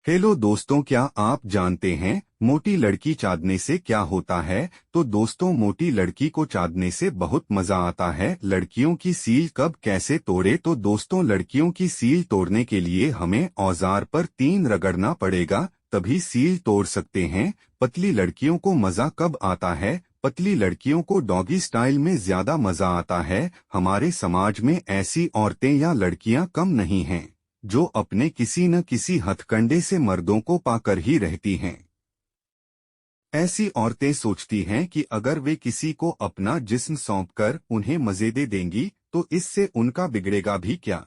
Hello दोस्तों, क्या आप जानते हैं मोटी लड़की चादने से क्या होता है? तो दोस्तों, मोटी लड़की को चादने से बहुत मजा आता है। लड़कियों की सील कब कैसे तोड़े? तो दोस्तों, लड़कियों की सील तोड़ने के लिए हमें औजार पर 3 रगड़ना पड़ेगा, तभी सील तोड़ सकते हैं। पतली लड़कियों को मजा कब आता है? पतली लड़कियों को डॉगी स्टाइल में ज्यादा मजा आता है। हमारे समाज में ऐसी औरतें या लड़कियां कम नहीं हैं जो अपने किसी न किसी हथकंडे से मर्दों को पाकर ही रहती हैं। ऐसी औरतें सोचती हैं कि अगर वे किसी को अपना जिस्म सौंपकर उन्हें मजे दे देंगी तो इससे उनका बिगड़ेगा भी क्या।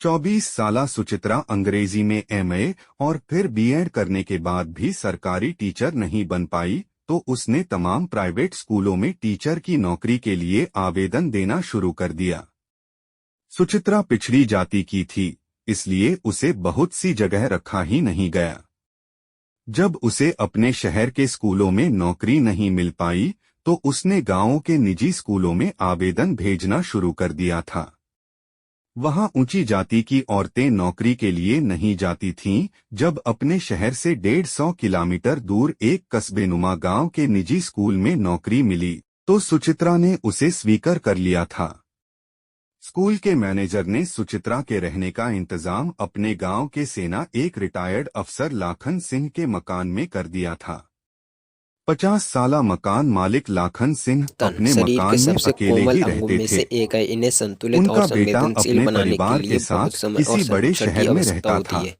24 साला सुचित्रा अंग्रेजी में एमए और फिर बीएड करने के बाद भी सरकारी टीचर नहीं बन पाई, तो उसने तमाम प्राइवेट स्कूलों में टीचर की नौकरी के लिए आवेदन देना शुरू कर दिया। सुचित्रा पिछड़ी जाति की थी, इसलिए उसे बहुत सी जगह रखा ही नहीं गया। जब उसे अपने शहर के स्कूलों में नौकरी नहीं मिल पाई, तो उसने गांवों के निजी स्कूलों में आवेदन भेजना शुरू कर दिया था। वहां ऊंची जाति की औरतें नौकरी के लिए नहीं जाती थीं। जब अपने शहर से 150 किलोमीटर दूर एक कस्बेनुमा गांव के निजी स्कूल में नौकरी मिली, तो सुचित्रा ने उसे स्वीकार कर लिया था। स्कूल के मैनेजर ने सुचित्रा के रहने का इंतजाम अपने गांव के सेना एक रिटायर्ड अफसर लाखन सिंह के मकान में कर दिया था। 50 साला मकान मालिक लाखन सिंह तन अपने शरीर के मकान में सबसे अकेले कोमल ही अंगों रहते में थे। से एक है। इन्हें संतुलित और उनका बेटा संवेदनशील अपने बनाने के परिवार के लिए बहुत साथ समय और किसी बड़े संरक्षण की शहर में आवश्यकता रहता होती था। है।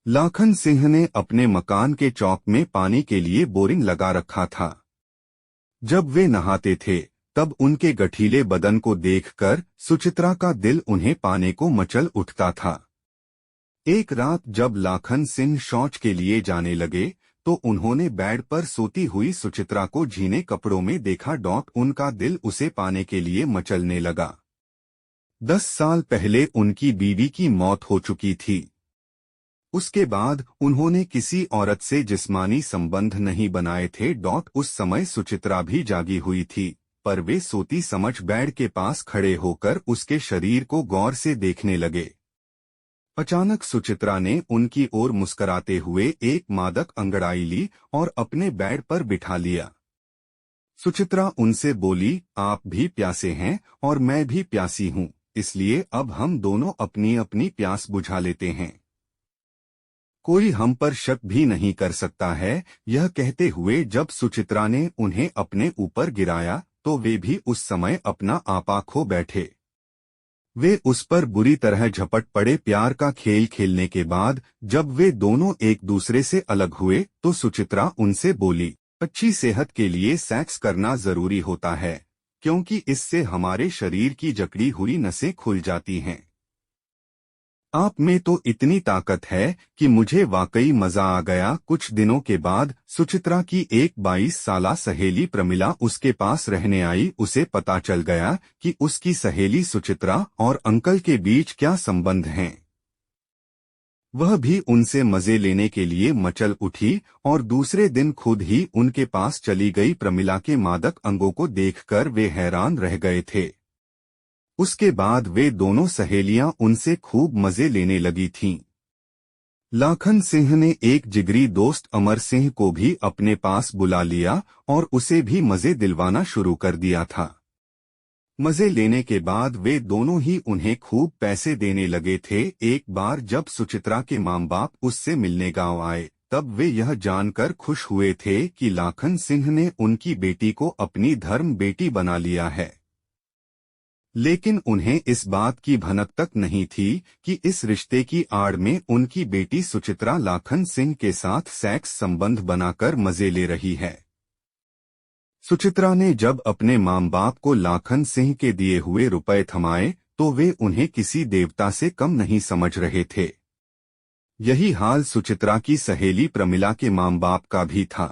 लाखन सिंह ने अपने मकान के चौक में पानी के लिए बोरिंग लगा रखा था। जब वे नहाते थे, तब उनके गठीले बदन को देखकर सुचित्रा का दिल उन्हें पाने को मचल उठता था। एक रात जब लाखन सिंह शौच के लिए जाने लगे, तो उन्होंने बेड पर सोती हुई सुचित्रा को भीने कपड़ों में देखा। उनका दिल उसे पाने के लिए मचलने लगा। 10 साल पहले उनकी बीवी की मौत हो चुकी थी। उसके बाद उन्होंने किसी औरत से जिस्मानी संबंध नहीं बनाए थे। उस समय सुचित्रा भी जागी हुई थी, पर वे सोती समझ बेड के पास खड़े होकर उसके शरीर को गौर से देखने लगे। अचानक सुचित्रा ने उनकी ओर मुस्कुराते हुए एक मादक अंगड़ाई ली और अपने बेड पर बिठा लिया। सुचित्रा उनसे बोली, आप भी प्यासे हैं और मैं भी प्यासी हूँ, इसलिए अब हम दोनों अपनी अपनी प्यास बुझा लेते हैं। कोई हम पर शक भी नहीं कर सकता है। यह कहते हुए जब सुचित्रा ने उन्हें अपने ऊपर गिराया, तो वे भी उस समय अपना आपा खो बैठे। वे उस पर बुरी तरह झपट पड़े। प्यार का खेल खेलने के बाद जब वे दोनों एक दूसरे से अलग हुए, तो सुचित्रा उनसे बोली, अच्छी सेहत के लिए सेक्स करना जरूरी होता है, क्योंकि इससे हमारे शरीर की जकड़ी हुई नसें खुल जाती हैं। आप में तो इतनी ताकत है कि मुझे वाकई मजा आ गया। कुछ दिनों के बाद सुचित्रा की एक 22 साला सहेली प्रमिला उसके पास रहने आई। उसे पता चल गया कि उसकी सहेली सुचित्रा और अंकल के बीच क्या संबंध हैं। वह भी उनसे मजे लेने के लिए मचल उठी और दूसरे दिन खुद ही उनके पास चली गई। प्रमिला के मादक अंगों को देखकर वे हैरान रह गए थे। उसके बाद वे दोनों सहेलियां उनसे खूब मजे लेने लगी थीं। लाखन सिंह ने एक जिगरी दोस्त अमर सिंह को भी अपने पास बुला लिया और उसे भी मजे दिलवाना शुरू कर दिया था। मजे लेने के बाद वे दोनों ही उन्हें खूब पैसे देने लगे थे। एक बार जब सुचित्रा के माँ बाप उससे मिलने गांव आए, तब वे यह जानकर खुश हुए थे कि लाखन सिंह ने उनकी बेटी को अपनी धर्म बेटी बना लिया है। लेकिन उन्हें इस बात की भनक तक नहीं थी कि इस रिश्ते की आड़ में उनकी बेटी सुचित्रा लाखन सिंह के साथ सेक्स संबंध बनाकर मजे ले रही है। सुचित्रा ने जब अपने माँ बाप को लाखन सिंह के दिए हुए रुपए थमाए, तो वे उन्हें किसी देवता से कम नहीं समझ रहे थे। यही हाल सुचित्रा की सहेली प्रमिला के माँ बाप का भी था।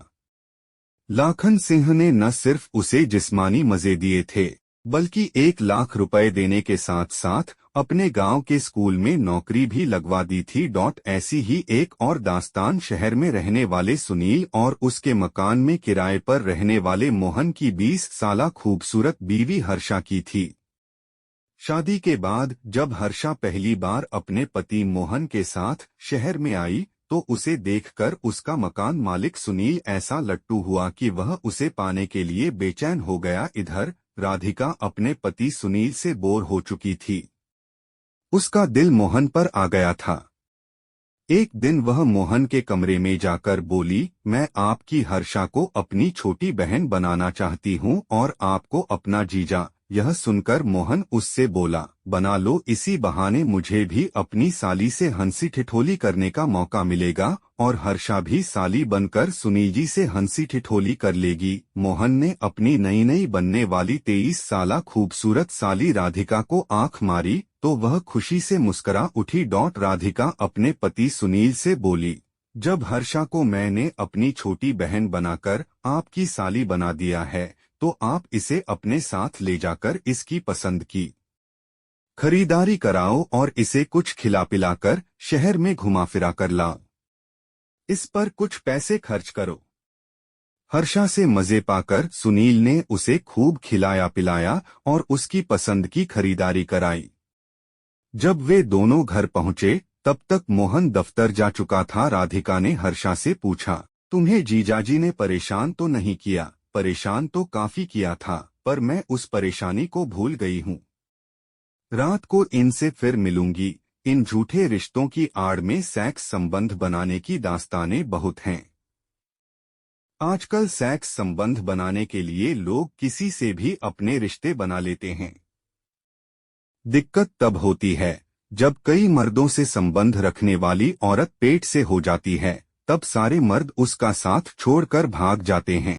लाखन सिंह ने न सिर्फ उसे जिस्मानी मजे दिए थे, बल्कि 1 लाख रुपए देने के साथ साथ अपने गांव के स्कूल में नौकरी भी लगवा दी थी। ऐसी ही एक और दास्तान शहर में रहने वाले सुनील और उसके मकान में किराए पर रहने वाले मोहन की 20 साला खूबसूरत बीवी हर्षा की थी। शादी के बाद जब हर्षा पहली बार अपने पति मोहन के साथ शहर में आई तो उसे देखकर उसका मकान मालिक सुनील ऐसा लट्टू हुआ कि वह उसे पाने के लिए बेचैन हो गया। इधर राधिका अपने पति सुनील से बोर हो चुकी थी। उसका दिल मोहन पर आ गया था। एक दिन वह मोहन के कमरे में जाकर बोली, मैं आपकी हर्षा को अपनी छोटी बहन बनाना चाहती हूँ और आपको अपना जीजा। यह सुनकर मोहन उससे बोला, बना लो, इसी बहाने मुझे भी अपनी साली से हंसी ठिठोली करने का मौका मिलेगा और हर्षा भी साली बनकर सुनील जी से हंसी ठिठोली कर लेगी। मोहन ने अपनी नई नई बनने वाली 23 साला खूबसूरत साली राधिका को आंख मारी तो वह खुशी से मुस्करा उठी। राधिका अपने पति सुनील से बोली, जब हर्षा को मैंने अपनी छोटी बहन बनाकर आपकी साली बना दिया है तो आप इसे अपने साथ ले जाकर इसकी पसंद की खरीदारी कराओ और इसे कुछ खिला पिलाकर शहर में घुमा फिरा कर लाओ। इस पर कुछ पैसे खर्च करो। हर्षा से मजे पाकर सुनील ने उसे खूब खिलाया पिलाया और उसकी पसंद की खरीदारी कराई। जब वे दोनों घर पहुंचे तब तक मोहन दफ्तर जा चुका था। राधिका ने हर्षा से पूछा, तुम्हें जीजाजी ने परेशान तो नहीं किया? परेशान तो काफी किया था, पर मैं उस परेशानी को भूल गई हूँ। रात को इनसे फिर मिलूंगी। इन झूठे रिश्तों की आड़ में सेक्स संबंध बनाने की दास्तानें बहुत हैं। आजकल सेक्स संबंध बनाने के लिए लोग किसी से भी अपने रिश्ते बना लेते हैं। दिक्कत तब होती है जब कई मर्दों से संबंध रखने वाली औरत पेट से हो जाती है, तब सारे मर्द उसका साथ छोड़कर भाग जाते हैं।